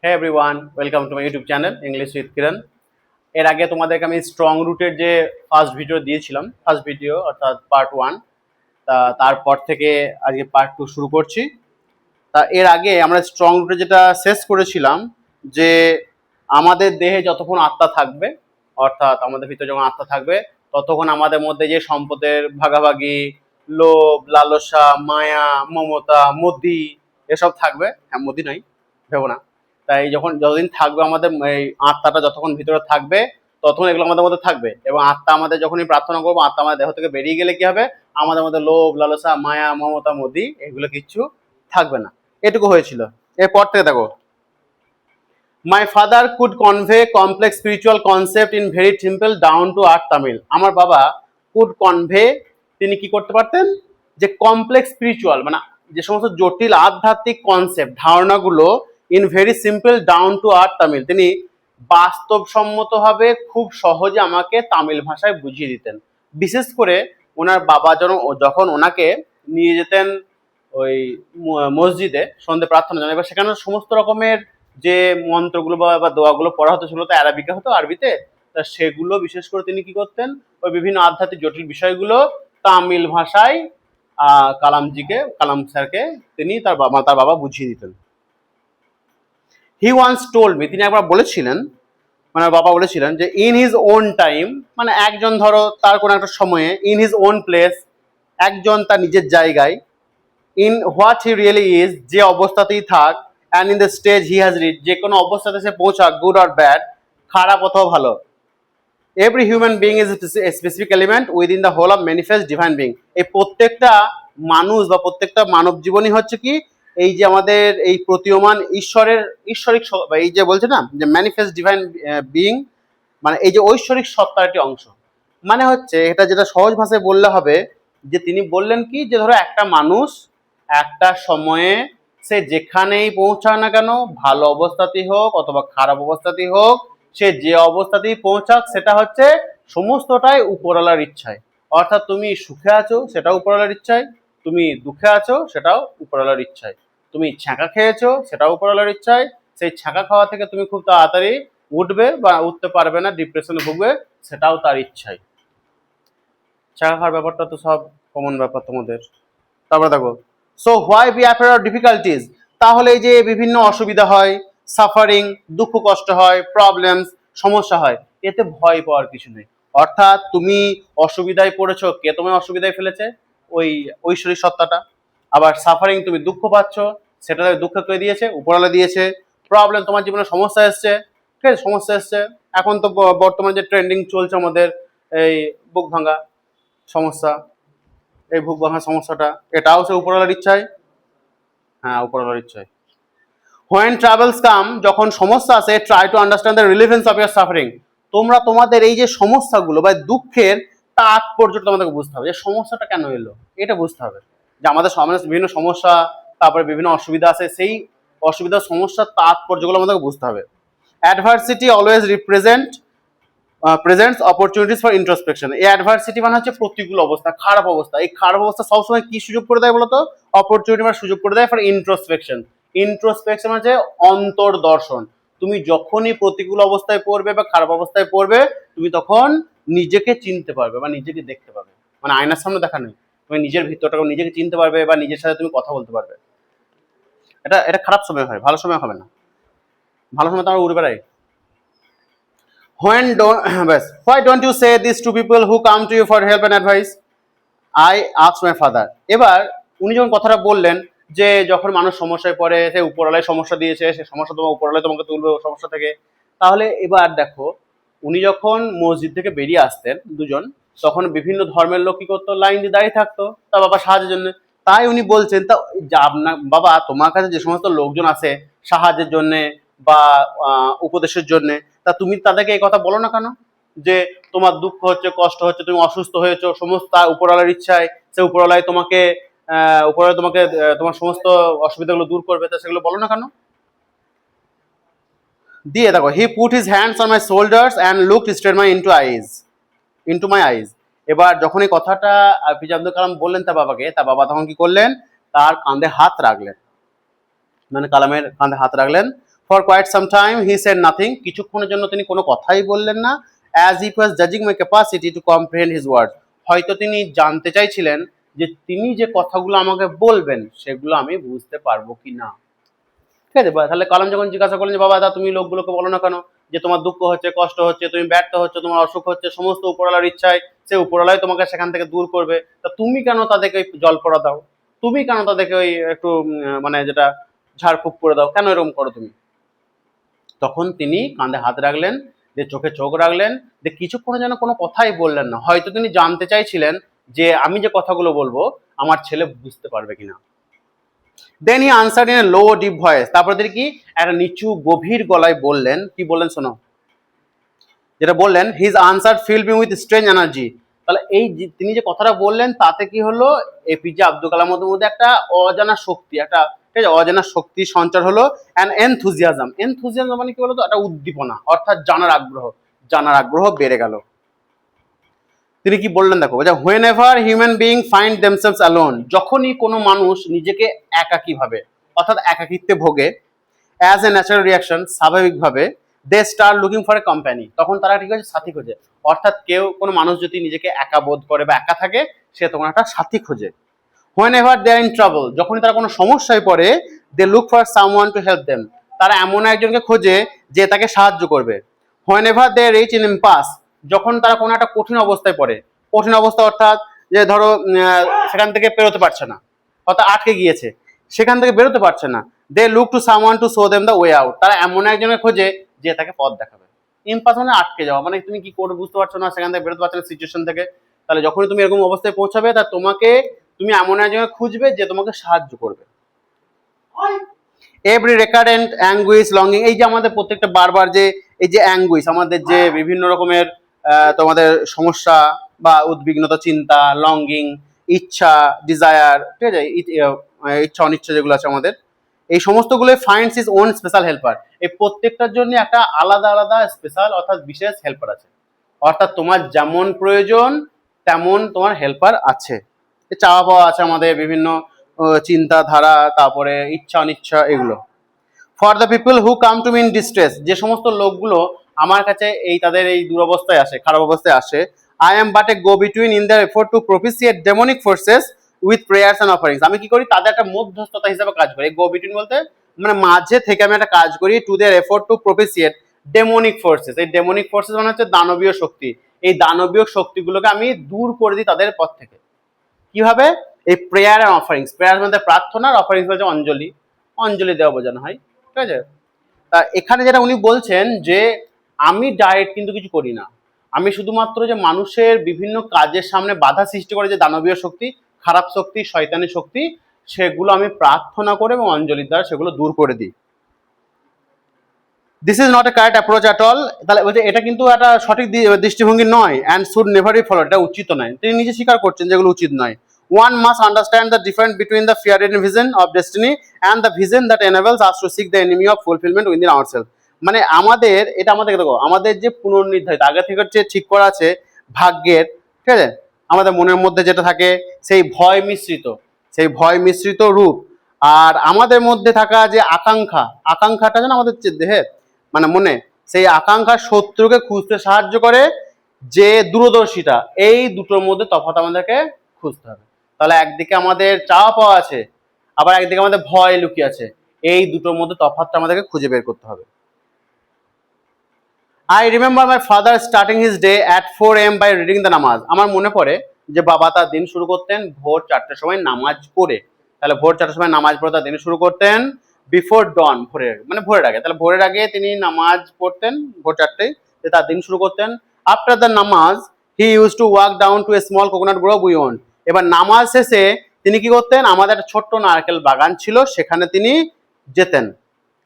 Hey everyone, welcome to my YouTube channel English with Kiran. এর আগে তোমাদেরকে আমি স্ট্রং রুটের যে ফার্স্ট ভিডিও দিয়েছিলাম, ফার্স্ট ভিডিও অর্থাৎ পার্ট 1, তারপর থেকে আজকে পার্ট 2 শুরু করছি। তা এর আগে আমরা স্ট্রং রুটে যেটা শেষ করেছিলাম যে আমাদের দেহে যতক্ষণ আত্মা থাকবে, অর্থাৎ আমাদের ভিতরে যখন আত্মা থাকবে ততক্ষণ আমাদের মধ্যে যে সম্পদের ভাগাভাগি, লোভ, লালসা, মায়া, মমতা, মদি এসব থাকবে। হ্যাঁ, মদি নয়, ভেবো না। তাই যতদিন থাকবে আমাদের এই আত্মাটা যতক্ষণ ভিতরে থাকবে ততক্ষণ এগুলো আমাদের মধ্যে থাকবে, এবং আত্মা আমাদের যখনই প্রার্থনা করবো আত্মা আমাদের দেহ থেকে বেরিয়ে গেলে কি হবে, আমাদের মধ্যে লোভ, লালসা, মায়া, মমতা, মদি এগুলো কিচ্ছু থাকবে না। এটুকু হয়েছিল। এরপর থেকে দেখো, my father could convey complex spiritual concept in very simple down to earth Tamil. আমার বাবা কুড কনভে, তিনি কি করতে পারতেন, যে কমপ্লেক্স স্পিরিচুয়াল মানে যে সমস্ত জটিল আধ্যাত্মিক কনসেপ্ট, ধারণাগুলো in very simple down to earth Tamil, তিনি বাস্তবসম্মতভাবে খুব সহজে আমাকে তামিল ভাষায় বুঝিয়ে দিতেন। বিশেষ করে ওনার বাবা যখন ওনাকে নিয়ে যেতেন ওই মসজিদে সন্ধ্যে প্রার্থনা জানায়, এবার সেখানে সমস্ত রকমের যে মন্ত্রগুলো বা দোয়াগুলো পড়া হতো সেগুলো তো অ্যারাবিকে হতো, আরবিতে। তা সেগুলো বিশেষ করে তিনি কি করতেন, ওই বিভিন্ন আধ্যাত্মিক জটিল বিষয়গুলো তামিল ভাষায় কালাম স্যারকে তিনি তার বাবা বুঝিয়ে দিতেন। হি ওয়ান্স টোল্ড মি, তিনি একবার বলেছিলেন, মানে বাবা বলেছিলেন যে ইন হিজ ওন টাইম, মানে একজন ধরো তার কোনো একটা সময়ে, ইন হিজ ওন প্লেস, একজন তার নিজের জায়গায়, in what he really is, যে অবস্থাতেই থাক, and in the stage he has reach, যে কোনো অবস্থাতে সে পৌঁছাক, গুড অর ব্যাড, খারাপ অথবা ভালো, every human being is a specific element within the whole of manifest divine being. এই প্রত্যেকটা মানুষ বা প্রত্যেকটা মানব জীবনই হচ্ছে কি, এই যে আমাদের এই প্রতীয়মান ঈশ্বরিক এই যে বলছে না যে ম্যানিফেস্ট ডিভাইন বিং, মানে এই যে ঐশ্বরিক সত্তার একটি অংশ। মানে হচ্ছে এটা যেটা সহজ ভাষায় বললে হবে, যে তিনি বললেন কি, যে ধরো একটা মানুষ একটা সময়ে সে যেখানেই পৌঁছায় না কেন, ভালো অবস্থাতেই হোক অথবা খারাপ অবস্থাতেই হোক, সে যে অবস্থাতেই পৌঁছাক সেটা হচ্ছে সমস্তটাই উপরওয়ালার ইচ্ছায়। অর্থাৎ তুমি সুখে আছো সেটাও উপরওয়ালার ইচ্ছায়, তুমি দুঃখে আছো সেটাও উপরওয়ালার ইচ্ছায়, তুমি ছ্যাঁকা খেয়েছো সেটাও উপরওয়ালার ইচ্ছায়, সেই ছ্যাঁকা খাওয়া থেকে তুমি খুব তাড়াতাড়ি উঠবে বা উঠতে পারবে না, ডিপ্রেশনে ভুগবে, সেটাও তার ইচ্ছায়। ছ্যাঁকা খাওয়ার ব্যাপারটা তো সব কমন ব্যাপার তোমাদের। তারপরে দেখো, so why be afraid of difficulties, তাহলে এই যে বিভিন্ন অসুবিধা হয়, সাফারিং, দুঃখ কষ্ট হয়, প্রবলেমস, সমস্যা হয়, এতে ভয় পাওয়ার কিছু নেই। অর্থাৎ তুমি অসুবিধায় পড়েছো, কে তোমায় অসুবিধায় ফেলেছে? ওই ঐশ্বরিক সত্তাটা। আবার সাফারিং, তুমি দুঃখ পাচ্ছ, সেটা দুঃখ কে দিয়েছে? উপরওয়ালা দিয়েছে। প্রবলেম, তোমার জীবনে সমস্যা এসছে, ঠিক আছে, সমস্যা এসছে। এখন তো বর্তমানে যে ট্রেন্ডিং চলছে আমাদের, এই বুক ভাঙা সমস্যা, এই বুক ভাঙা সমস্যাটা, এটাও সে উপরওয়ালার ইচ্ছায়। হ্যাঁ, উপরওয়ালার ইচ্ছায়। হোয়েন ট্রাভেলস কাম, যখন সমস্যা আসে, try to understand the relevance of year suffering, তোমরা তোমাদের এই যে সমস্যাগুলো বা দুঃখের তাৎপর্যটা তোমাদেরকে বুঝতে হবে, যে সমস্যাটা কেন এলো এটা বুঝতে হবে। যে আমাদের সমাজে বিভিন্ন সমস্যা, তারপরে বিভিন্ন অসুবিধা আছে, সেই অসুবিধার সমস্যার তাৎপর্যগুলো আমাদেরকে বুঝতে হবে। Adversity always presents opportunities for introspection. এই অ্যাডভার্সিটি মানে হচ্ছে প্রতিকূল অবস্থা, খারাপ অবস্থা। এই খারাপ অবস্থা সবসময় কি সুযোগ করে দেয় বলতো? অপরচুনিটি মানে সুযোগ করে দেয় ফর ইন্ট্রোস্পেকশন। ইন্ট্রোস্পেকশন মানে অন্তর্দর্শন। তুমি যখনই প্রতিকূল অবস্থায় পড়বে বা খারাপ অবস্থায় পড়বে, তুমি তখন নিজেকে চিনতে পারবে বা নিজেকে দেখতে পারবে। মানে আয়নার সামনে দেখা নেই, তুমি নিজের ভিতরটাকে নিজেকে চিনতে পারবে বা নিজের সাথে তুমি কথা বলতে পারবে। এটা এটা খারাপ সময় হয়, ভালো সময় হবে না। ভালো সময় তো আমরা উড়ে বেড়াই। Why don't you say this to people who come to you for help and advice? I asked my father. এবার উনি যখন কথাটা বললেন, যে যখন মানুষ সমস্যায় পড়ে, সে উপরওয়ালায় সমস্যা দিয়েছে, সে সমস্যা তোমার উপরওয়ালায় তোমাকে তুলবে সমস্যা থেকে। তাহলে এবার দেখো, উনি যখন মসজিদ থেকে বেরিয়ে আসতেন দুজন, তখন বিভিন্ন ধর্মের লোক কি করতো, লাইন দিয়ে দাঁড়িয়ে থাকতো তার বাবা সাহায্যের জন্য। তাই উনি বলছেন, তা আপনার বাবা, তোমার কাছে যে সমস্ত লোকজন আছে সাহায্যের জন্য বা উপদেশের জন্য, তা তুমি তাদেরকে এই কথা বলো না কেন, যে তোমার দুঃখ হচ্ছে, কষ্ট হচ্ছে, তুমি অসুস্থ হয়েছো, সমস্ত উপরওয়ালার ইচ্ছায়, সে উপরওয়ালায় তোমাকে তোমার সমস্ত অসুবিধাগুলো দূর করবে, তা সেগুলো বলো না কেন? দিয়ে দেখো, he put his hands on my shoulders and looked straight into my eyes. এবার যখন এই কথাটা এপিজে আব্দুল কালাম বললেন তার বাবাকে, তার বাবা তখন কি করলেন, তার কাঁধে হাত রাখলেন, মানে কালামের কাঁধে হাত রাখলেন। For quite some time he said nothing, কিছুক্ষণের জন্য তিনি কোনো কথাই বললেন না। অ্যাজ ইফ ওয়াজ জাজিং my capacity to comprehend his word, হয়তো তিনি জানতে চাইছিলেন যে তিনি যে কথাগুলো আমাকে বলবেন সেগুলো আমি বুঝতে পারবো কি না। ঠিক আছে, তাহলে কালাম যখন জিজ্ঞাসা করলেন যে বাবা দা তুমি লোকগুলোকে বলো না কেন যে তোমার দুঃখ হচ্ছে, কষ্ট হচ্ছে, তুমি ব্যর্থ হচ্ছে, তোমার অসুখ হচ্ছে, সমস্ত উপরওয়ালার ইচ্ছায় সে উপরওয়ালাই তোমাকে সেখান থেকে দূর করবে, তা তুমি কেন তাদেরকে ওই জল পড়া দাও, তুমি কেন তাদেরকে ওই একটু মানে যেটা ঝাড়ফুঁক করে দাও, কেন এরকম করো তুমি? তখন তিনি কাঁধে হাত রাখলেন, যে চোখে চোখ রাখলেন, যে কিছুক্ষণে যেন কোনো কথাই বললেন না, হয়তো তিনি জানতে চাইছিলেন যে আমি যে কথাগুলো বলবো আমার ছেলে বুঝতে পারবে কিনা। Then he answered in a low deep voice, তারপরে তিনি কি একটা নিচু গভীর গলায় বললেন, কি বললেন শোনো, যেটা বললেন his answer fill me with strange energy. তাহলে এই তিনি যে কথাটা বললেন তাতে কি হলো, এপিজে আব্দুল কালামের মধ্যে একটা অজানা শক্তি, একটা ঠিক আছে অজানা শক্তি সঞ্চার হলো। অ্যান্ড এনথুজিয়াজম, এনথুজিয়াজম মানে কি বলতো, একটা উদ্দীপনা, অর্থাৎ জানার আগ্রহ বেড়ে গেল। তিনি কি বললেন দেখো, যে when ever human being find themselves alone, যখনই কোনো মানুষ নিজেকে একাকী ভাবে অর্থাৎ একাকিত্বে ভোগে, অ্যাজ এ ন্যাচারাল রিয়াকশন, স্বাভাবিকভাবে they start looking for a company, তখন তারা ঠিক আছে সাথী খোঁজে। অর্থাৎ কোনো মানুষ যদি নিজেকে একা বোধ করে বা একা থাকে সে তখন একটা সাথী খোঁজে। Whenever they are in trouble, যখনই তারা কোনো সমস্যায় পড়ে, they look for someone to help them, তারা এমন একজনকে খোঁজে যে তাকে সাহায্য করবে। Whenever they reach in impasse, যখন তারা কোনো একটা কঠিন অবস্থায় পড়ে, কঠিন অবস্থা অর্থাৎ যে ধরো সেখান থেকে বেরোতে পারছে না, অর্থাৎ আটকে গিয়েছে, সেখান থেকে বেরোতে পারছে না, they look to someone to show them the way out, তারা এমন একজনের খোঁজে যে তাকে পথ দেখাবে। ইম্পাস মানে আটকে যাওয়া, মানে তুমি কি করবে বুঝতে পারছো না, সেখান থেকে বেরোতে পারছো না সিচুয়েশন থেকে, তাহলে যখনই তুমি এরকম অবস্থায় পৌঁছাবে তা তুমি এমন একজনকে খুঁজবে যে তোমাকে সাহায্য করবে। এভরি রেকারেন্ট অ্যাঙ্গুইশ লঙ্গিং, এই যে আমাদের প্রত্যেকটা বারবার যে এই যে অ্যাঙ্গুইশ, আমাদের যে বিভিন্ন রকমের তোমাদের সমস্যা বা উদ্বিগ্নতা, চিন্তা, লঙ্গিং, ইচ্ছা, ডিজায়ার, ঠিক আছে, ইচ্ছা অনিচ্ছা যেগুলো আছে আমাদের, এই সমস্তগুলো finds is own special helper, এই প্রত্যেকটার জন্য একটা আলাদা আলাদা স্পেশাল অর্থাৎ বিশেষ হেল্পার আছে, অর্থাৎ তোমার যেমন প্রয়োজন তেমন তোমার হেল্পার আছে। চাওয়া পাওয়া আছে আমাদের বিভিন্ন চিন্তাধারা, তারপরে ইচ্ছা অনিচ্ছা এগুলো। For the people who come to me in distress, যে সমস্ত লোকগুলো আমার কাছে তাদের এই দুরবস্থায় আসে, খারাপ অবস্থায় আসে, I am but a go between in their effort to propitiate demonic forces with prayers and offerings, আমি কি করি তাদের একটা মধ্যস্থতা হিসেবে কাজ করি। গো বিটুইন বলতে মানে মাঝে থেকে আমি একটা কাজ করি, to their effort to propitiate demonic forces, এই ডেমনিক ফোর্সেস মানে হচ্ছে দানবীয় শক্তি, এই দানবীয় শক্তিগুলোকে আমি দূর করে দিই তাদের পথ থেকে। কিভাবে? এই প্রেয়ার অ্যান্ড অফারিংস, প্রেয়ার মানে প্রার্থনা, আর অফারিংস মানে অঞ্জলি দেওয়া বোঝানো হয়, ঠিক আছে। তা এখানে যেটা উনি বলছেন যে আমি ডাইরেক্ট কিন্তু কিছু করি না, আমি শুধুমাত্র যে মানুষের বিভিন্ন কাজের সামনে বাধা সৃষ্টি করে যে দানবীয় শক্তি, খারাপ শক্তি, শয়তানি শক্তি, সেগুলো আমি প্রার্থনা করে এবং অঞ্জলির দ্বারা সেগুলো দূর করে দিই। This is not a correct approach at all, তাহলে বলছে এটা কিন্তু একটা সঠিক দৃষ্টিভঙ্গি নয়, and should never be follow, এটা উচিত নয়, তিনি নিজে স্বীকার করছেন যেগুলো উচিত নয়। One must understand the difference between the fear-ridden vision of destiny and the vision that enables us to seek the enemy of fulfillment within ourselves. মানে আমাদের দেখো, আমাদের যে পুনর্নির্ধারিত আগে থেকে হচ্ছে ঠিক করা আছে ভাগ্যের, ঠিক আছে, আমাদের মনের মধ্যে যেটা থাকে সেই ভয় মিশ্রিত রূপ, আর আমাদের মধ্যে থাকা যে আকাঙ্ক্ষাটা যেন আমাদের দেহে মানে মনে, সেই আকাঙ্ক্ষা শত্রুকে খুঁজতে সাহায্য করে, যে দূরদর্শিতা, এই দুটোর মধ্যে তফাৎ আমাদেরকে খুঁজতে হবে। তাহলে একদিকে আমাদের চাওয়া পাওয়া আছে, আবার একদিকে আমাদের ভয় লুকিয়ে আছে, এই দুটোর মধ্যে তফাৎটা আমাদেরকে খুঁজে বের করতে হবে। I remember my father starting his day at 4 AM by reading the namaz, আমার মনে পড়ে যে বাবা তার দিন শুরু করতেন ভোর 4টার সময় নামাজ পড়ে, তাহলে ভোর 4টার সময় নামাজ পড়ে তার দিন শুরু করতেন, বিফোর ডন, ভোরের আগে, তাহলে ভোরের আগে তিনি নামাজ পড়তেন ভোর 4টায়, তার দিন শুরু করতেন। After the namaz he use to walk down to a small coconut grove we own, এবার নামাজ শেষে তিনি কি করতেন, আমাদের একটা ছোট্ট নারকেল বাগান ছিল, সেখানে তিনি যেতেন,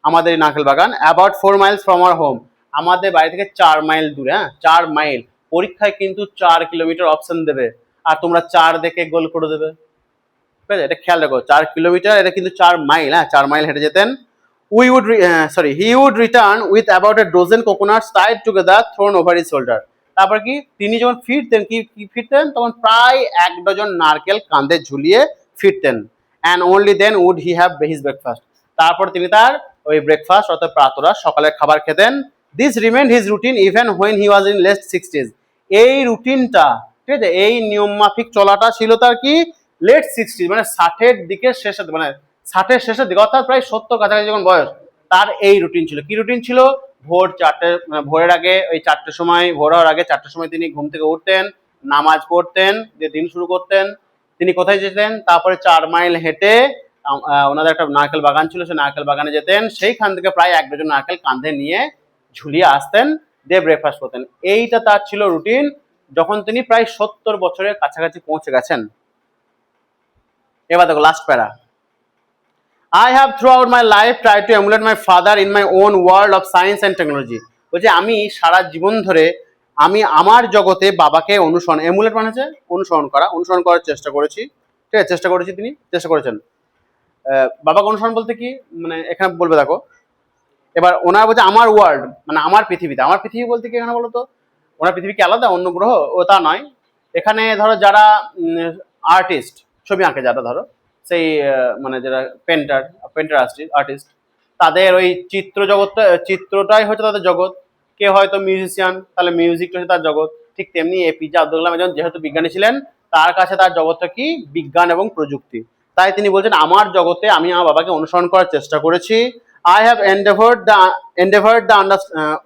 আমাদের নারকেল বাগান, about 4 miles from our home, আমাদের বাড়ি থেকে 4 মাইল দূরে, হ্যাঁ 4 মাইল, পরীক্ষায় কিন্তু 4 কিলোমিটার অপশন দেবে, আর তোমরা 4 দেখে গোল করে দেবে, ঠিক আছে, এটা খেয়াল রাখো, 4 কিলোমিটার, এটা কিন্তু 4 মাইল, হ্যাঁ 4 মাইল হেঁটে যেতেন। He would return with about a dozen coconuts tied together thrown over his shoulder, তারপর কি তিনি যখন ফিরতেন তখন প্রায় 1 ডজন নারকেল কাঁধে ঝুলিয়ে ফিরতেন। And only then would he have his breakfast, তারপর তিনি তার ওই ব্রেকফাস্ট অর্থাৎ প্রাতরা সকালের খাবার খেতেন। This remained his routine even when he was in late 60s। এই রুটিনটা, ঠিক আছে, এই নিয়ম মাফিক চলাটা ছিল তার কি লেট 60s, মানে 60-এর দিকে শেষের, মানে 60-এর শেষের দিকে, অর্থাৎ প্রায় 70 কাছাকাছি যখন বয়স, তার এই রুটিন ছিল। কি রুটিন ছিল? ভোর 4টে, ভোরের আগে ওই 4টের সময়, ভোর হওয়ার আগে 4টের সময় তিনি ঘুম থেকে উঠতেন, নামাজ পড়তেন, দিয়ে দিন শুরু করতেন। তিনি কোথায় যেতেন? তারপরে 4 মাইল হেঁটে ওনাদের একটা নারকেল বাগান ছিল, সেই নারকেল বাগানে যেতেন, সেইখান থেকে প্রায় 1 ডজন নারকেল কাঁধে নিয়ে ঝুলিয়ে আসতেন, দিয়ে ব্রেকফাস্ট করতেন। এইটা তার ছিল রুটিন যখন তিনি প্রায় 70 বছরের কাছাকাছি পৌঁছে গেছেন। এবার দেখো লাস্ট প্যারা। I have throughout my life tried to emulate my father in my own world of science and technology. বলছে আমি সারা জীবন ধরে আমি আমার জগতে বাবাকে অনুসরণ, এমুলেট মানে হচ্ছে অনুসরণ করার চেষ্টা করেছি। ঠিক আছে, চেষ্টা করেছি, তিনি চেষ্টা করেছেন। বাবাকে অনুসরণ বলতে কি, মানে এখানে বলবে দেখো, এবার ওনার বলছে আমার ওয়ার্ল্ড, মানে আমার পৃথিবীতে। আমার পৃথিবী বলতে কি এখানে বলো তো, ওনার পৃথিবী কি আলাদা অন্য গ্রহ? ও তা নয়। এখানে ধরো যারা আর্টিস্ট, ছবি আঁকে যারা, ধরো সেই মানে যারা পেন্টার আর্টিস্ট, তাদের ওই চিত্রটাই হচ্ছে তাদের জগৎ। কে হয়তো মিউজিশিয়ান, তাহলে মিউজিকটা হচ্ছে তার জগৎ। ঠিক তেমনি এপিজে আব্দুল কালাম একজন যেহেতু বিজ্ঞানী ছিলেন, তার কাছে তার জগৎটা কি বিজ্ঞান এবং প্রযুক্তি। তাই তিনি বলছেন আমার জগতে আমি আমার বাবাকে অনুসরণ করার চেষ্টা করেছি। I have endeavored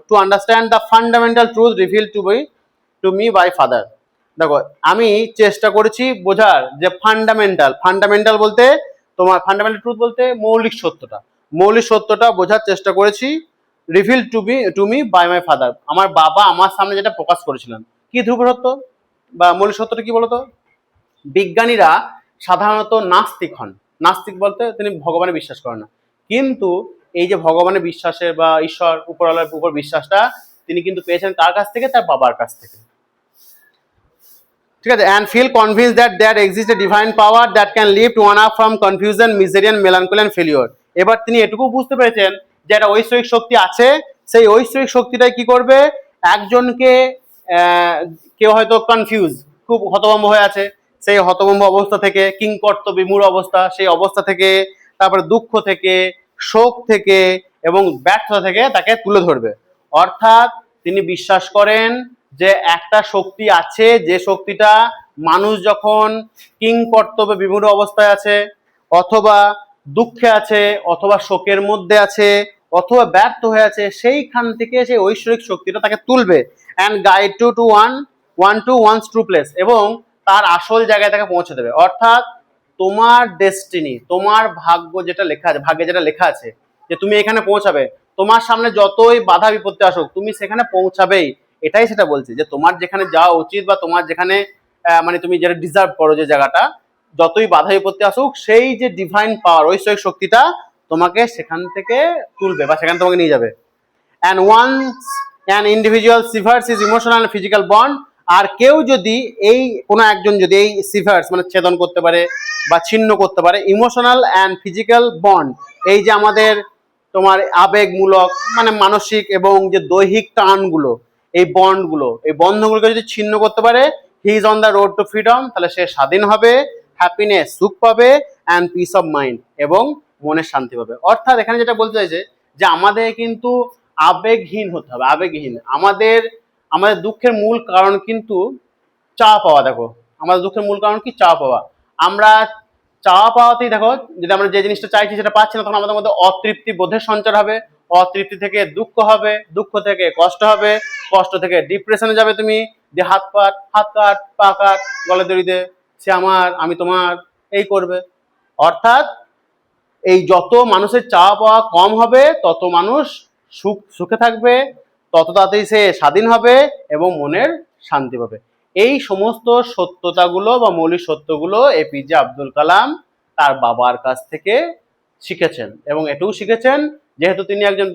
to understand the fundamental truth revealed to me by father. দেখো আমি চেষ্টা করেছি বোঝার যে ফান্ডামেন্টাল বলতে তোমার ফান্ডামেন্টাল ট্রুথ বলতে মৌলিক সত্যটা বোঝার চেষ্টা করেছি। Reveal to me by my father, আমার বাবা আমার সামনে যেটা প্রকাশ করেছিলেন। কি ধ্রুব সত্য বা মৌলিক সত্যটা কি বলতো? বিজ্ঞানীরা সাধারণত নাস্তিক হন। নাস্তিক বলতে তিনি ভগবানে বিশ্বাস করেন না, কিন্তু এই যে ভগবানের বিশ্বাসের বা ঈশ্বর উপরওয়ালার উপর বিশ্বাসটা তিনি কিন্তু পেয়েছেন কার কাছ থেকে? তার বাবার কাছ থেকে। ঠিক আছে, and feel convince that there exist a divine power that can lift one up from confusion, misery and melancholy and failure. এবার তিনি এটুকু বুঝতে পেরেছেন যে একটা ঐশ্বরিক শক্তি আছে, সেই ঐশ্বরিক শক্তিটাই কি করবে, একজনকে কেউ হয়তো কনফিউজ, খুব হতভম্ব হয়ে আছে, সেই হতভম্ব অবস্থা থেকে, কিংকর্ত বিমূঢ় অবস্থা, সেই অবস্থা থেকে, তারপরে দুঃখ থেকে, শোক থেকে এবং ব্যর্থতা থেকে তাকে তুলে ধরবে। অর্থাৎ তিনি বিশ্বাস করেন যে একটা শক্তি আছে, যে শক্তিটা মানুষ যখন কিংকর্তব্যে বিমূঢ় অবস্থায় আছে, অথবা দুঃখে আছে, অথবা শোকের মধ্যে আছে, অথবা ব্যর্থ হয়ে আছে, সেইখান থেকে সেই ঐশ্বরিক শক্তিটা তাকে তুলবে and guide to one's true place, এবং তার আসল জায়গায় তাকে পৌঁছে দেবে। অর্থাৎ তোমার ডেস্টিনি, তোমার ভাগ্য যেটা লেখা আছে, ভাগ্যে যেটা লেখা আছে যে তুমি এখানে পৌঁছাবে, তোমার সামনে যতই বাধা বিপত্তি আসুক তুমি সেখানে পৌঁছাবেই। এটাই সেটা বলছে যে তোমার যেখানে যাওয়া উচিত বা তোমার যেখানে মানে তুমি যেটা ডিজার্ভ করো, যে জায়গাটা, যতই বাধা বিপত্তি আসুক সেই যে ডিভাইন পাওয়ার, ঐশ্বরিক শক্তিটা তোমাকে সেখান থেকে তুলবে বা সেখানে তোমাকে নিয়ে যাবে। And once an individual severs is emotional and physical bond, আর কেউ যদি এই কোনো একজন যদি এই সিভার্স মানে ছেদন করতে পারে বা ছিন্ন করতে পারে, ইমোশনাল অ্যান্ড ফিজিক্যাল বন্ড, এই যে আমাদের তোমার আবেগমূলক মানে মানসিক এবং যে দৈহিক টানগুলো, এই বন্ডগুলো, এই বন্ধনগুলোকে যদি ছিন্ন করতে পারে, he is on the road two freedom, তাহলে সে স্বাধীন হবে, হ্যাপিনেস সুখ পাবে, অ্যান্ড পিস অফ মাইন্ড এবং মনের শান্তি পাবে। অর্থাৎ এখানে যেটা বলতে চাইছে যে আমাদের কিন্তু আবেগহীন হতে হবে, আবেগহীন। আমাদের দুঃখের মূল কারণ কিন্তু চাওয়া পাওয়া। দেখো আমাদের দুঃখের মূল কারণ কি? চাওয়া পাওয়া। আমরা চাওয়া পাওয়াতেই দেখো, যদি আমরা যে জিনিসটা চাইছি সেটা পাচ্ছি না, তখন আমাদের মধ্যে অতৃপ্তি বোধের সঞ্চার হবে, অতৃপ্তি থেকে দুঃখ হবে, দুঃখ থেকে কষ্ট হবে, কষ্ট থেকে ডিপ্রেশনে যাবে তুমি, যে হাত কাট পা কাট, গলা দড়ি দে, সে আমার আমি তোমার, এই করবে। অর্থাৎ এই যত মানুষের চাওয়া পাওয়া কম হবে তত মানুষ সুখে থাকবে, তত তাড়াতাড়ি সে স্বাধীন হবে এবং মনের শান্তি পাবে। এই সমস্ত সত্যতাগুলো বা মৌলিক সত্যগুলো এপিজে আব্দুল কালাম তার বাবার কাছ থেকে শিখেছেন, এবং এটাও শিখেছেন যেহেতু তিনি একজন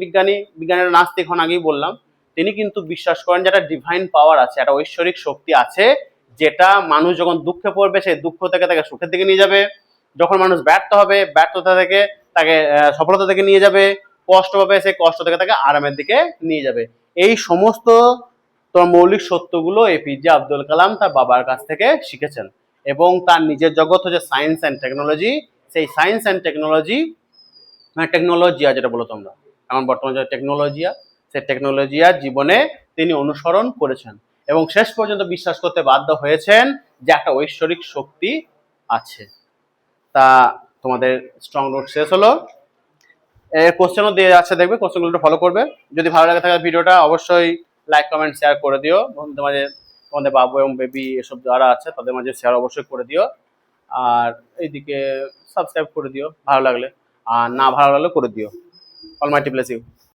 বিজ্ঞানের নাস্তিক হন, আগেই বললাম, তিনি কিন্তু বিশ্বাস করেন যে একটা ডিভাইন পাওয়ার আছে, একটা ঐশ্বরিক শক্তি আছে, যেটা মানুষ যখন দুঃখে পড়বে সেই দুঃখ থেকে তাকে সুখের দিকে নিয়ে যাবে, যখন মানুষ ব্যর্থ হবে ব্যর্থতা থেকে তাকে সফলতা থেকে নিয়ে যাবে, কষ্ট পাবে সেই কষ্ট থেকে তাকে আরামের দিকে নিয়ে যাবে। এই সমস্ত মৌলিক সত্যগুলো এপিজে আব্দুল কালাম তার বাবার কাছ থেকে শিখেছেন, এবং তার নিজের জগৎ হচ্ছে সায়েন্স অ্যান্ড টেকনোলজি। সেই সায়েন্স অ্যান্ড টেকনোলজি মানে টেকনোলজিয়া যেটা বলো তোমরা, এখন বর্তমানে যে টেকনোলজিয়া, সেই টেকনোলজিয়ার জীবনে তিনি অনুসরণ করেছেন এবং শেষ পর্যন্ত বিশ্বাস করতে বাধ্য হয়েছেন যে একটা ঐশ্বরিক শক্তি আছে। তা তোমাদের স্ট্রং রুট শেষ হলো। কোশ্চেনও দিয়ে যাচ্ছে, দেখবে কোশ্চেনগুলো ফলো করবে। যদি ভালো লাগে থাকে ভিডিওটা অবশ্যই লাইক কমেন্ট শেয়ার করে দিও বন্ধুদের মাঝে, তোমাদের বাবু এবং বেবি এসব যারা আছে তাদের মাঝে শেয়ার অবশ্যই করে দিও। আর এইদিকে সাবস্ক্রাইব করে দিও ভালো লাগলে, আর না ভালো লাগলে করে দিও। Almighty bless you.